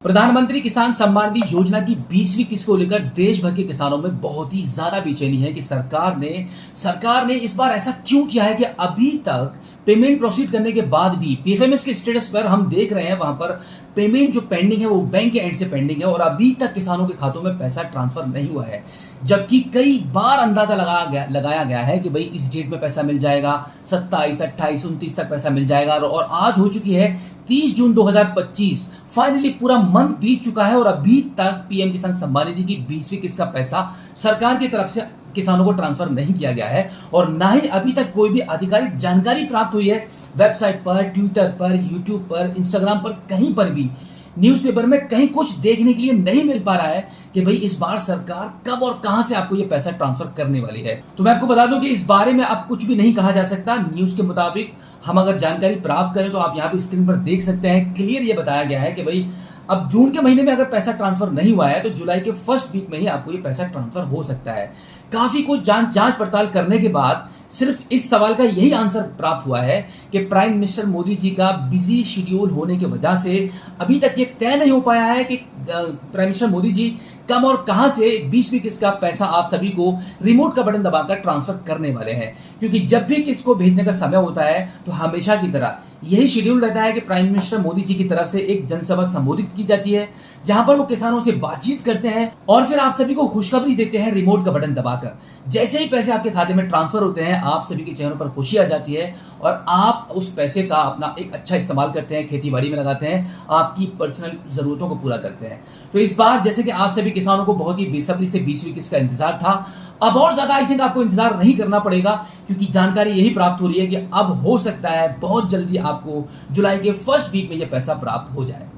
प्रधानमंत्री किसान सम्मान निधि योजना की 20वीं किस्त को लेकर देश भर के किसानों में बहुत ही ज्यादा बेचैनी है कि सरकार ने इस बार ऐसा क्यों किया है कि अभी तक पेमेंट प्रोसीड करने के बाद भी पीएफएमएस के स्टेटस पर हम देख रहे हैं वहां पर पेमेंट जो पेंडिंग है वो बैंक के एंड से पेंडिंग है और अभी तक किसानों के खातों में पैसा ट्रांसफर नहीं हुआ है। जबकि कई बार अंदाजा लगाया गया है कि भाई इस डेट में पैसा मिल जाएगा, 27, 28, 29 तक पैसा मिल जाएगा और आज हो चुकी है 30 जून 2025। फाइनली पूरा मंथ बीत चुका है और अभी तक पीएम किसान सम्मान निधि की 20वीं किस्त का पैसा सरकार की तरफ से किसानों को ट्रांसफर नहीं किया गया है और ना ही अभी तक कोई भी आधिकारिक जानकारी प्राप्त हुई है वेबसाइट पर, ट्विटर पर, यूट्यूब पर, इंस्टाग्राम पर, कहीं पर भी न्यूज़पेपर में कहीं कुछ देखने के लिए नहीं मिल पा रहा है कि भाई इस बार सरकार कब और कहां से आपको ये पैसा ट्रांसफर करने वाली है। तो मैं आपको बता दूं कि इस बारे में अब कुछ भी नहीं कहा जा सकता। न्यूज़ के मुताबिक हम अगर जानकारी प्राप्त करें तो आप यहाँ पे स्क्रीन पर देख सकते हैं, क्लियर ये बताया गया है कि भाई अब जून के महीने में अगर पैसा ट्रांसफर नहीं हुआ है तो जुलाई के फर्स्ट वीक में ही आपको ये पैसा ट्रांसफर हो सकता है। काफी कुछ जांच पड़ताल करने के बाद सिर्फ इस सवाल का यही आंसर प्राप्त हुआ है कि प्राइम मिनिस्टर मोदी जी का बिजी शेड्यूल होने की वजह से अभी तक ये तय नहीं हो पाया है कि प्राइम मिनिस्टर मोदी जी कब और कहां से 20वीं किस्त का पैसा आप सभी को रिमोट का बटन दबाकर ट्रांसफर करने वाले हैं। क्योंकि जब भी किस्त को भेजने का समय होता है तो हमेशा की तरह यही शेड्यूल रहता है कि प्राइम मिनिस्टर मोदी जी की तरफ से एक जनसभा संबोधित की जाती है जहां पर वो किसानों से बातचीत करते हैं और फिर आप सभी को खुशखबरी देते हैं रिमोट का बटन दबाकर। जैसे ही पैसे आपके खाते में ट्रांसफर होते हैं आप सभी के चेहरों पर खुशी आ जाती है और आप उस पैसे का अपना एक अच्छा इस्तेमाल करते हैं, खेती बाड़ी में लगाते हैं, आपकी पर्सनल जरूरतों को पूरा करते हैं। तो इस बार जैसे कि आप सभी किसानों को बहुत ही बेसब्री से 20वीं किस्त का इंतजार था, अब और ज्यादा आई थिंक आपको इंतजार नहीं करना पड़ेगा क्योंकि जानकारी यही प्राप्त हो रही है कि अब हो सकता है बहुत जल्दी आपको जुलाई के फर्स्ट वीक में यह पैसा प्राप्त हो जाए।